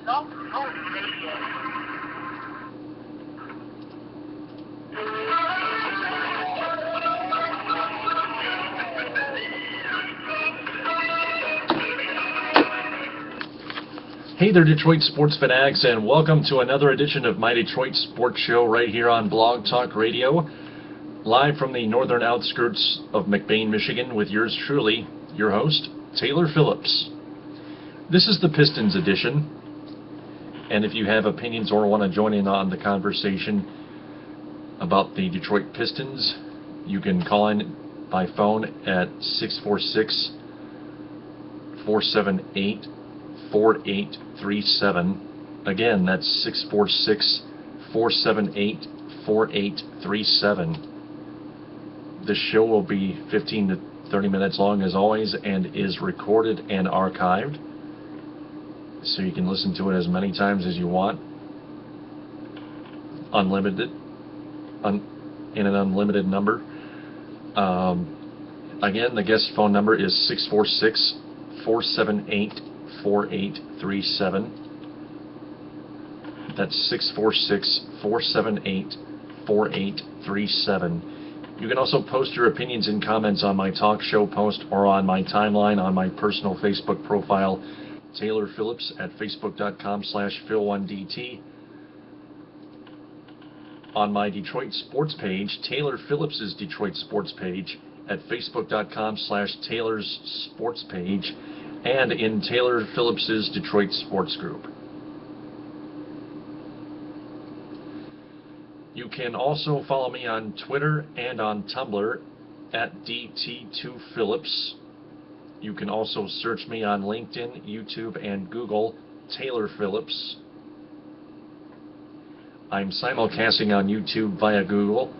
Blog Talk Radio. Hey there, Detroit sports fanatics, and welcome to another edition of my Detroit Sports Show right here on Blog Talk Radio, live from the northern outskirts of McBain, Michigan, with yours truly, your host, Taylor Phillips. This is the Pistons edition, and if you have opinions or want to join in on the conversation about the Detroit Pistons, you can call in by phone at 646-478-4837. Again, that's 646-478-4837. This show will be 15 to 30 minutes long as always and is recorded and archived, so you can listen to it as many times as you want, unlimited, in an unlimited number. Again, the guest phone number is 646-478-4837. That's 646-478-4837. You can also post your opinions and comments on my talk show post or on my timeline on my personal Facebook profile, Taylor Phillips, at facebook.com/Phil1DT. On my Detroit sports page, Taylor Phillips' Detroit sports page, at facebook.com/Taylor's sports page, and in Taylor Phillips' Detroit sports group. You can also follow me on Twitter and on Tumblr at DT2Phillips. You can also search me on LinkedIn, YouTube, and Google, Taylor Phillips. I'm simulcasting on YouTube via Google.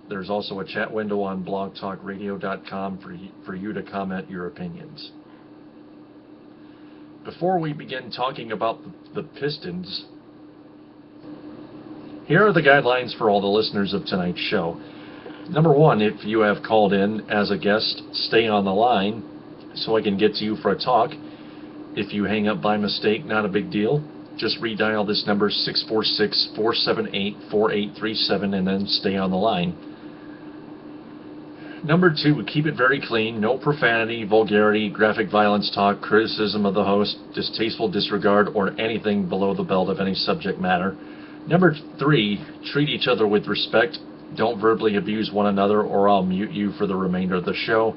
There's also a chat window on blogtalkradio.com for you to comment your opinions. Before we begin talking about the Pistons, here are the guidelines for all the listeners of tonight's show. Number one, if you have called in as a guest, stay on the line so I can get to you for a talk. If you hang up by mistake, not a big deal. Just redial this number, 646-478-4837, and then stay on the line. Number two, keep it very clean. No profanity, vulgarity, graphic violence talk, criticism of the host, distasteful disregard, or anything below the belt of any subject matter. Number three, treat each other with respect. Don't verbally abuse one another or I'll mute you for the remainder of the show.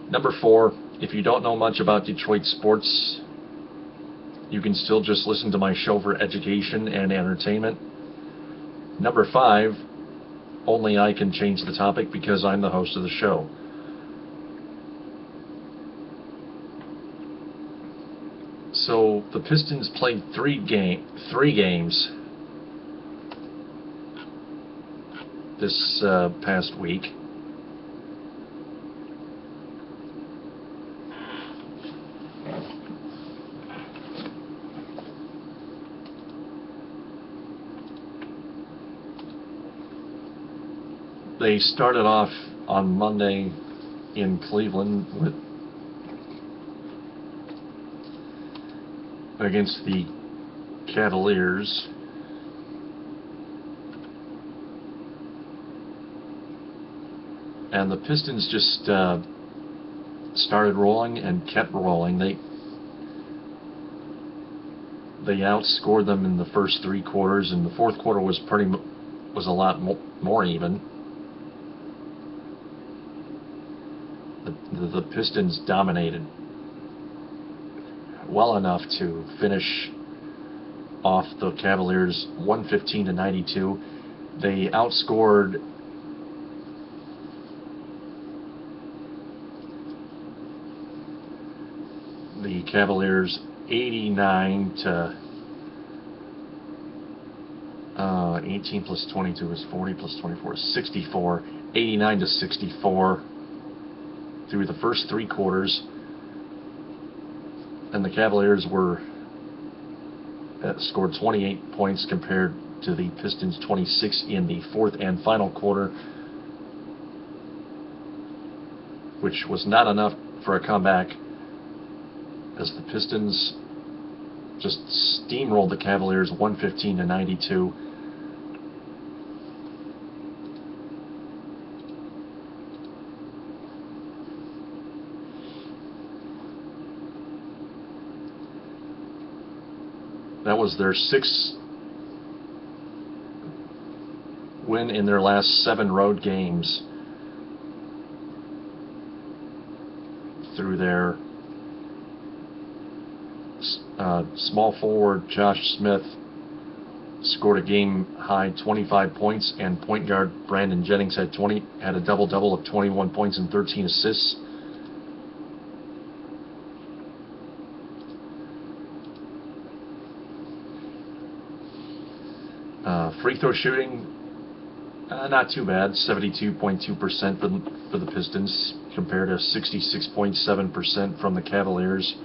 Number four, if you don't know much about Detroit sports, you can still just listen to my show for education and entertainment. Number five, only I can change the topic because I'm the host of the show. So the Pistons played three games this past week. They started off on Monday in Cleveland against the Cavaliers. And the Pistons just started rolling and kept rolling. They outscored them in the first three quarters, and the fourth quarter was a lot more even. The Pistons dominated well enough to finish off the Cavaliers 115-92. They outscored the Cavaliers 89 to 18 plus 22 is 40 plus 24 is 64. 89 to 64 through the first three quarters, and the Cavaliers scored 28 points compared to the Pistons 26 in the fourth and final quarter. which was not enough for a comeback, as the Pistons just steamrolled the Cavaliers 115-92. That was their 6th win in their last 7 road games, through their small forward Josh Smith scored a game-high 25 points, and point guard Brandon Jennings had a double-double of 21 points and 13 assists. Free throw shooting, not too bad, 72.2% for the Pistons compared to 66.7% from the Cavaliers.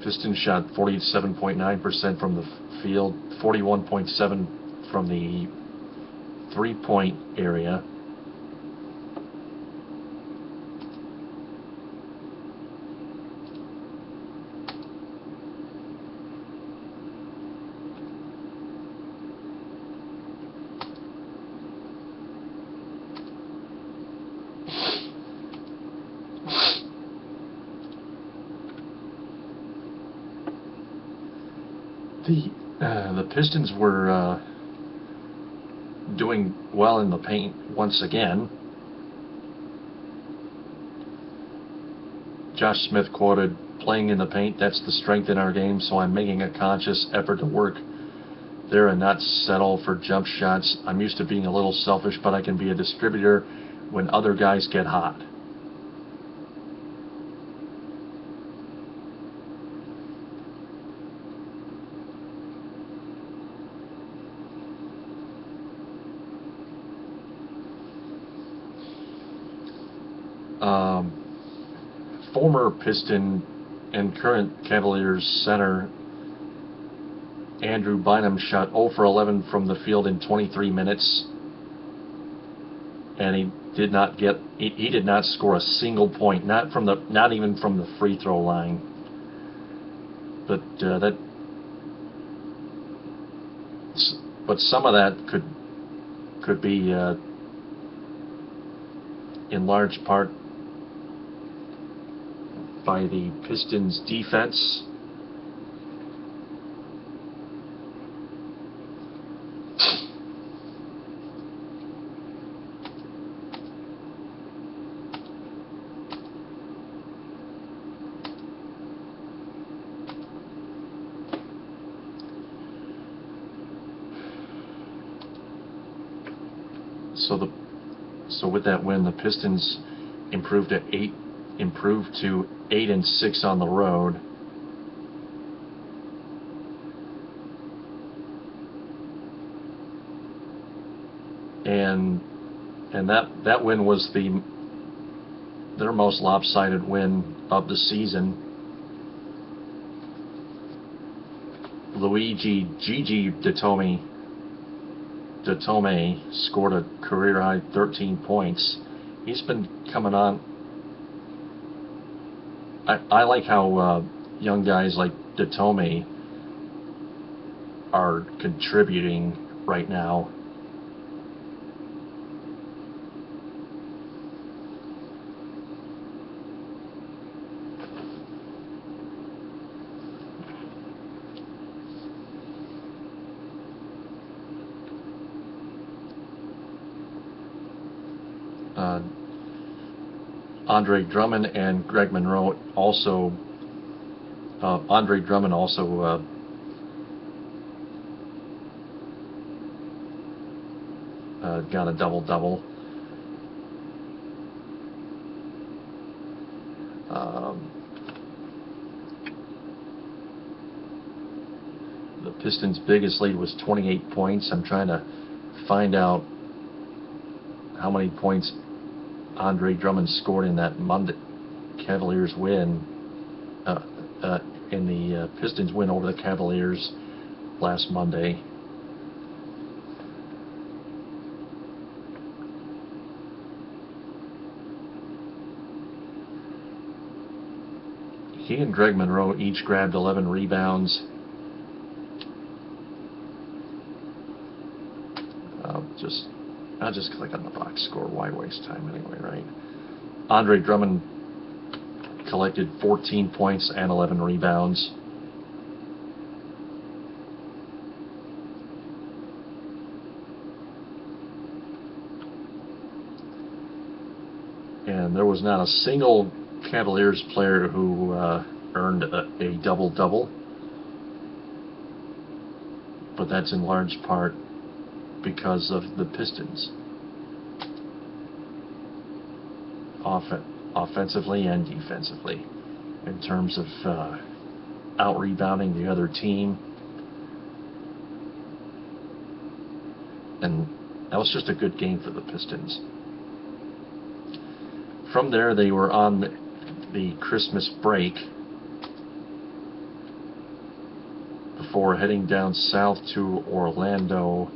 Pistons shot 47.9% from the field, 41.7% from the three-point area. The Pistons were doing well in the paint once again. Josh Smith quoted, "Playing in the paint, that's the strength in our game, so I'm making a conscious effort to work there and not settle for jump shots. I'm used to being a little selfish, but I can be a distributor when other guys get hot." Former Piston and current Cavaliers center Andrew Bynum shot 0 for 11 from the field in 23 minutes, and he did not score a single point, not even from the free throw line. But some of that could be in large part by the Pistons defense. So with that win, the Pistons improved to 8-6 on the road. And that win was their most lopsided win of the season. Luigi Gigi Datome scored a career-high 13 points. He's been coming on. I like how young guys like Datome are contributing right now. Andre Drummond and Greg Monroe also. Andre Drummond also got a double-double. The Pistons' biggest lead was 28 points. I'm trying to find out how many points Andre Drummond scored in that Monday Cavaliers win, in the Pistons win over the Cavaliers last Monday. He and Greg Monroe each grabbed 11 rebounds. I'll just click on the box score. Why waste time anyway, right? Andre Drummond collected 14 points and 11 rebounds. And there was not a single Cavaliers player who earned a double-double. But that's in large part because of the Pistons. Offensively and defensively. In terms of out-rebounding the other team. And that was just a good game for the Pistons. From there, they were on the Christmas break before heading down south to Orlando,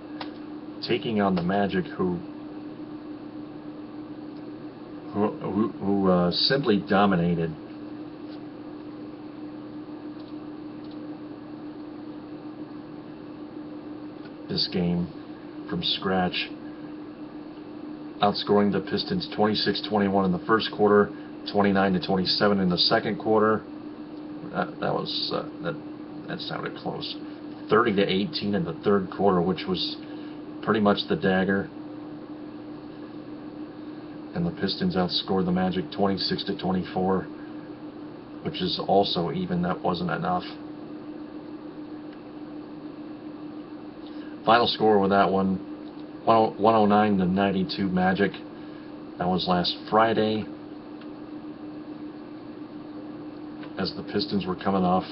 taking on the Magic, who simply dominated. This game from scratch, outscoring the Pistons 26-21 in the first quarter, 29-27 in the second quarter. That sounded close. 30-18 in the third quarter, which was pretty much the dagger. And the Pistons outscored the Magic 26-24, which is also even. That wasn't enough. Final score with that one, 109-92 Magic. That was last Friday, as the Pistons were coming off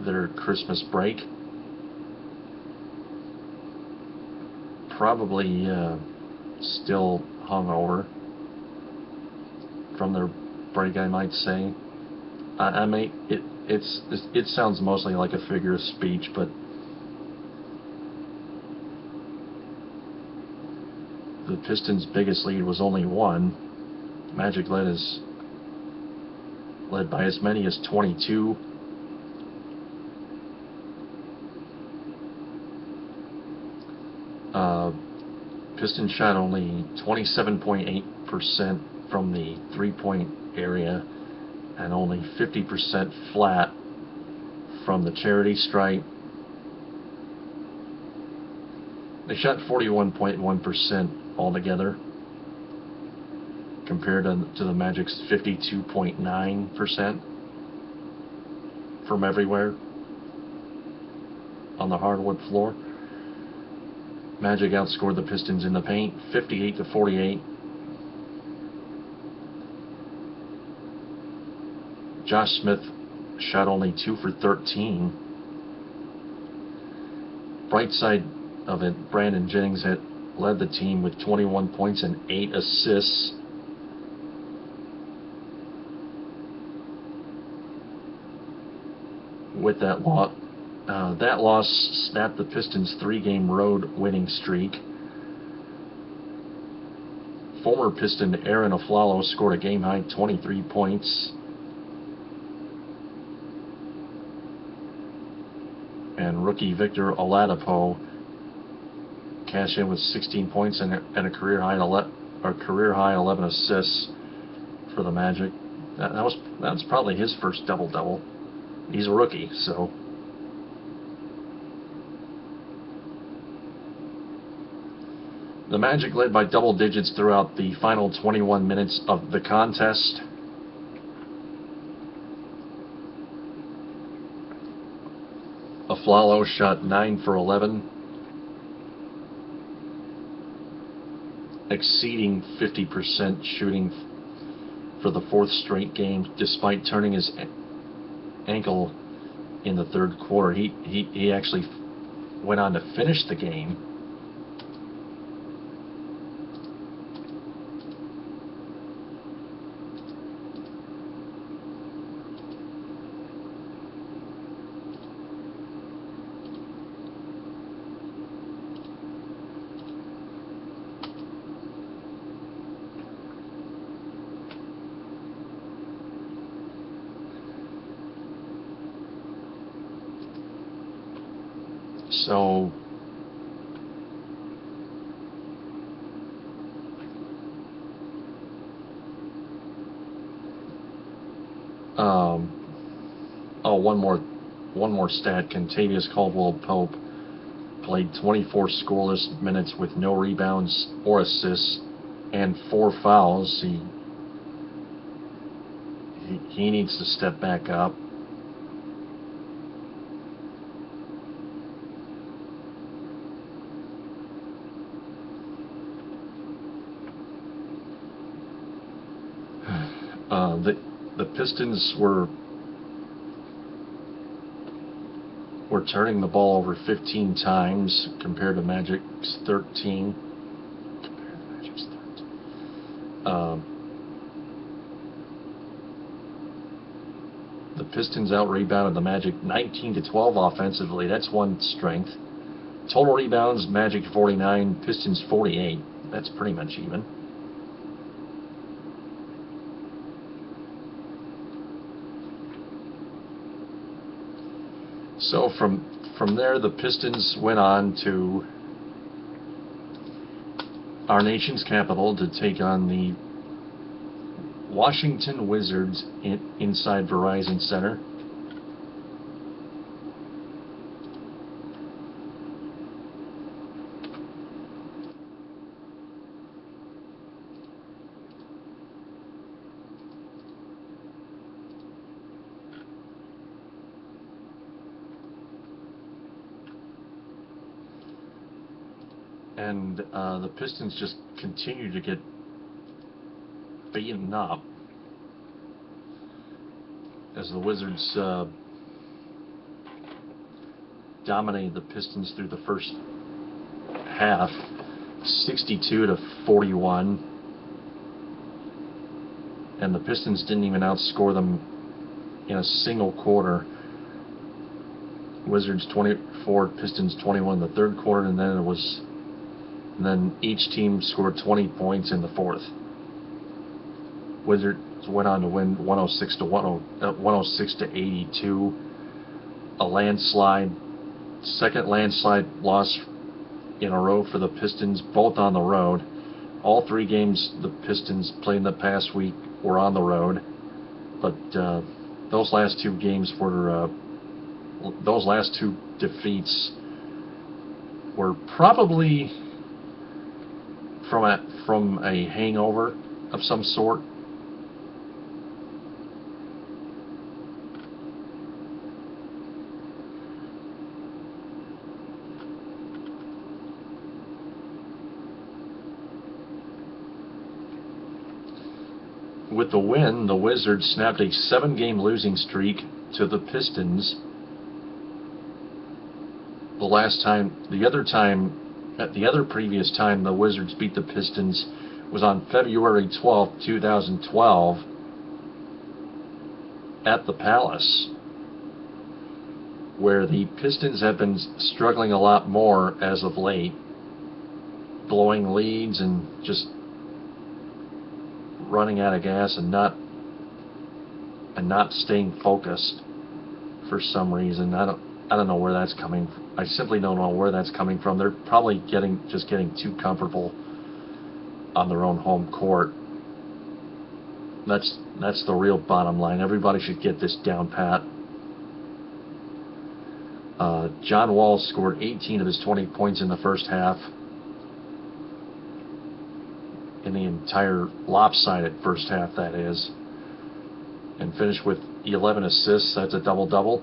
their Christmas break. Probably still hungover from their break, I might say. It sounds mostly like a figure of speech, but the Pistons' biggest lead was only one. Magic led by as many as 22. Pistons shot only 27.8% from the three-point area and only 50% flat from the charity stripe. They shot 41.1% altogether, compared to the Magic's 52.9% from everywhere on the hardwood floor. Magic outscored the Pistons in the paint 58-48. Josh Smith shot only 2 for 13. Bright side of it, Brandon Jennings had led the team with 21 points and 8 assists. With that loss snapped the Pistons' 3-game road winning streak. Former Piston Aaron Aflalo scored a game-high 23 points. And rookie Victor Oladipo cashed in with 16 points and a career-high 11 assists for the Magic. That was probably his first double-double. He's a rookie, so. The Magic led by double digits throughout the final 21 minutes of the contest. Aflalo shot 9 for 11, exceeding 50% shooting for the 4th straight game, despite turning his ankle in the third quarter. He actually went on to finish the game. So oh, one more stat. Contavious Caldwell-Pope played 24 scoreless minutes with no rebounds or assists and 4 fouls. He needs to step back up. The Pistons were turning the ball over 15 times compared to Magic's 13. The Pistons out-rebounded the Magic 19-12 offensively. That's one strength. Total rebounds, Magic 49, Pistons 48. That's pretty much even. So from there, the Pistons went on to our nation's capital to take on the Washington Wizards inside Verizon Center. And the Pistons just continue to get beaten up as the Wizards dominated the Pistons through the first half, 62-41, and the Pistons didn't even outscore them in a single quarter. Wizards 24, Pistons 21 in the third quarter, and then each team scored 20 points in the fourth. Wizards went on to win 106-82. A landslide, second landslide loss in a row for the Pistons, both on the road. All 3 games the Pistons played in the past week were on the road, but those last 2 games were those last 2 defeats were probably from a hangover of some sort. With the win, the Wizards snapped a 7-game losing streak to the Pistons. The other previous time the Wizards beat the Pistons was on February 12, 2012 at the Palace, where the Pistons have been struggling a lot more as of late, blowing leads and just running out of gas and not staying focused for some reason. I don't know where that's coming from. I simply don't know where that's coming from. They're probably getting too comfortable on their own home court. That's the real bottom line. Everybody should get this down pat. John Wall scored 18 of his 20 points in the first half. In the entire lopsided first half, that is. And finished with 11 assists. That's a double-double.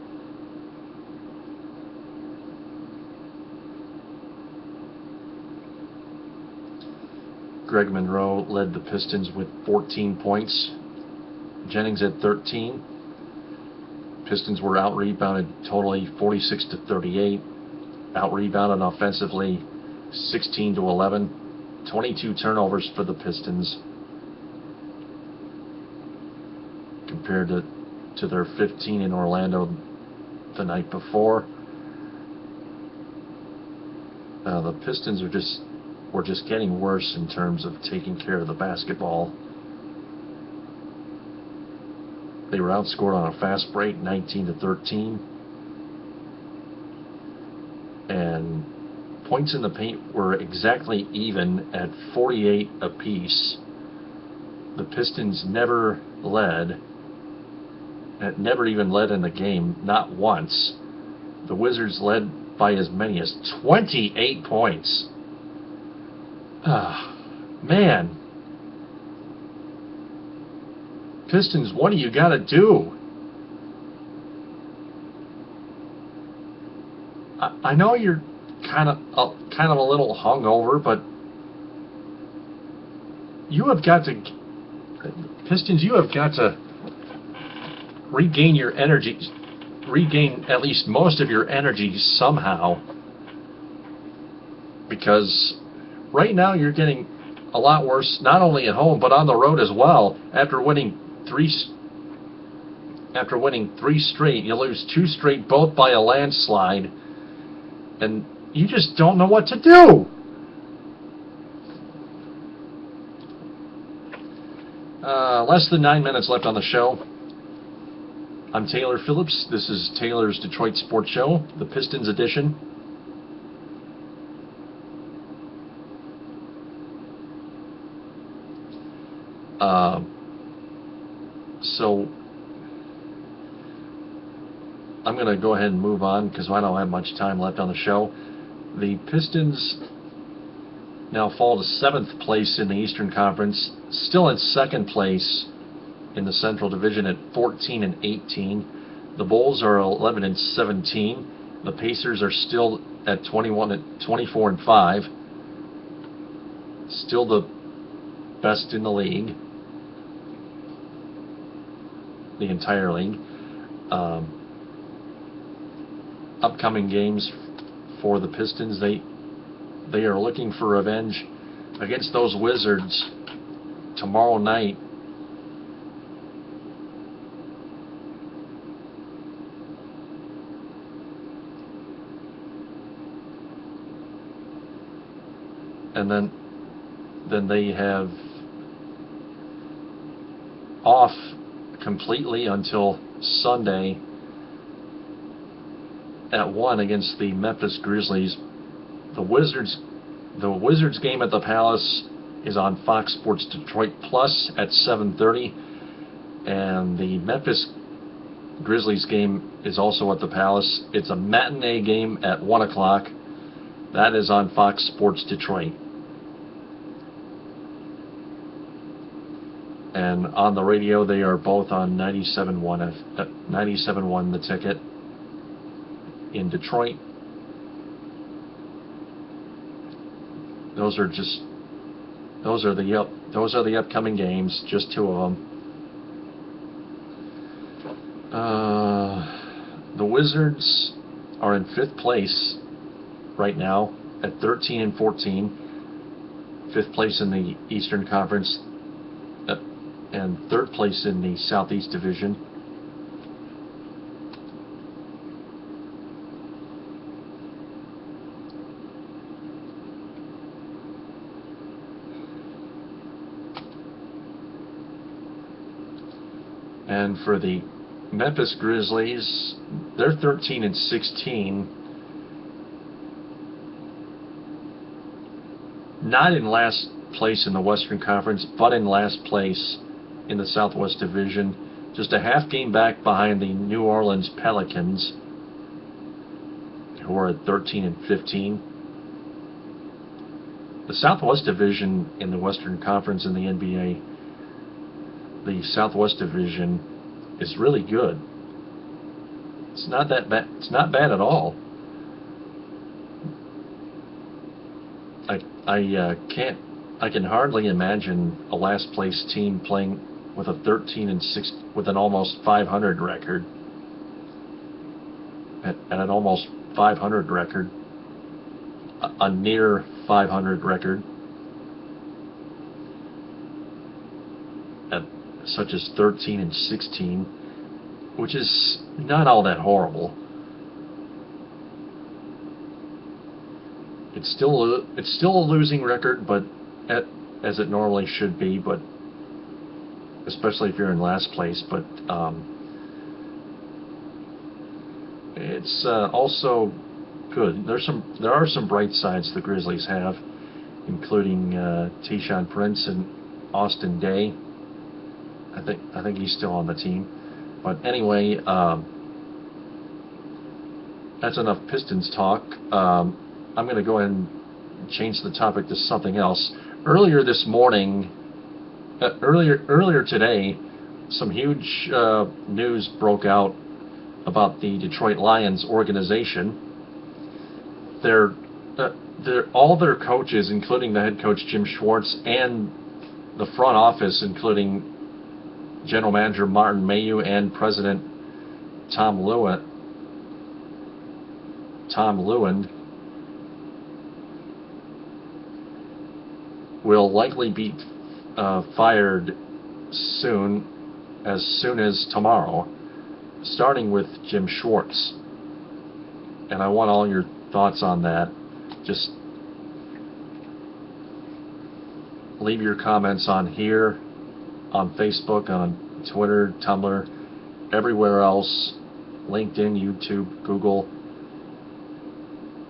Greg Monroe led the Pistons with 14 points. Jennings had 13. Pistons were out-rebounded totally 46-38. Out-rebounded offensively 16-11. 22 turnovers for the Pistons compared to their 15 in Orlando the night before. The Pistons were just getting worse in terms of taking care of the basketball. They were outscored on a fast break 19-13, and points in the paint were exactly even at 48 apiece. The Pistons never led, never even led in the game, not once. The Wizards led by as many as 28 points. Man. Pistons, what do you got to do? I know you're kind of a little hungover, but you have got to, Pistons, you have got to regain your energy, regain at least most of your energy somehow, because right now you're getting a lot worse, not only at home but on the road as well. After winning three straight, you lose 2 straight, both by a landslide, and you just don't know what to do. Less than 9 minutes left on the show. I'm Taylor Phillips. This is Taylor's Detroit Sports Show, the Pistons edition. So I'm going to go ahead and move on because I don't have much time left on the show. The Pistons now fall to 7th place in the Eastern Conference, still in 2nd place in the Central Division at 14-18. The Bulls are 11-17. The Pacers are still at 24-5. Still the best in the league, the entire league. Upcoming games for the Pistons, they are looking for revenge against those Wizards tomorrow night. And then they have off completely until Sunday at 1 against the Memphis Grizzlies. The Wizards game at the Palace is on Fox Sports Detroit Plus at 7:30, and the Memphis Grizzlies game is also at the Palace. It's a matinee game at 1 o'clock. That is on Fox Sports Detroit. And on the radio, they are both on 97.1 The Ticket in Detroit. Those are the upcoming games, just 2 of them. The Wizards are in 5th place right now at 13-14. 5th place in the Eastern Conference, and 3rd place in the Southeast Division. And for the Memphis Grizzlies, they're 13-16. Not in last place in the Western Conference, but in last place in the Southwest Division. Just a half game back behind the New Orleans Pelicans, who are at 13-15. The Southwest Division in the Western Conference in the NBA, the Southwest Division is really good. It's not that bad. It's not bad at all. I can hardly imagine a last place team playing with a 13-6 with an almost 500 record. At an almost 500 record, a near 500 record, such as 13-16, which is not all that horrible. It's still a losing record, but as it normally should be, but especially if you're in last place. But it's also Good. There are some bright sides the Grizzlies have, including Tayshaun Prince and Austin Day. I think he's still on the team. But anyway, that's enough Pistons talk. I'm going to go ahead and change the topic to something else. Earlier this morning, earlier today, some huge news broke out about the Detroit Lions organization. All their coaches, including the head coach Jim Schwartz, and the front office, including General Manager Martin Mayhew and President Tom Lewin, will likely be fired soon as tomorrow, starting with Jim Schwartz. And I want all your thoughts on that. Just leave your comments on here, on Facebook, on Twitter, Tumblr, everywhere else, LinkedIn, YouTube, Google,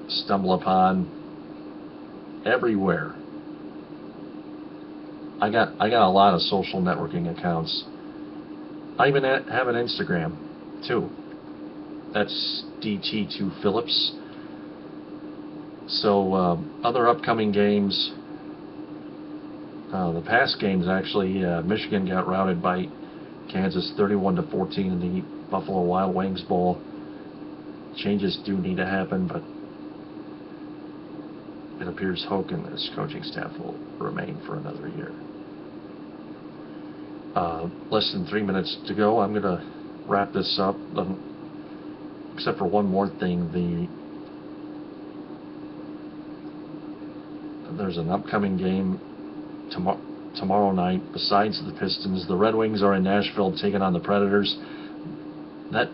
StumbleUpon, everywhere. I got a lot of social networking accounts. I even have an Instagram too. That's DT2Phillips. So other upcoming games. The past games, actually, Michigan got routed by Kansas 31-14 in the Buffalo Wild Wings Bowl. Changes do need to happen, but it appears Hoke and his coaching staff will remain for another year. Less than 3 minutes to go. I'm going to wrap this up, except for one more thing. There's an upcoming game tomorrow night. Besides the Pistons, the Red Wings are in Nashville taking on the Predators. That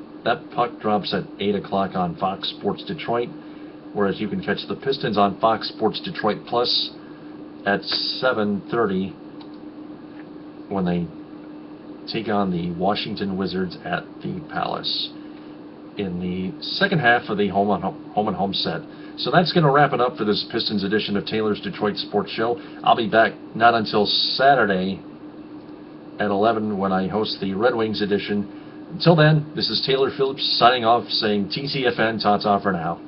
puck drops at 8 o'clock on Fox Sports Detroit, whereas you can catch the Pistons on Fox Sports Detroit Plus at 7:30 when they take on the Washington Wizards at the Palace in the second half of the home and home set. So that's going to wrap it up for this Pistons edition of Taylor's Detroit Sports Show. I'll be back not until Saturday at 11 when I host the Red Wings edition. Until then, this is Taylor Phillips signing off, saying TTFN, ta-ta for now.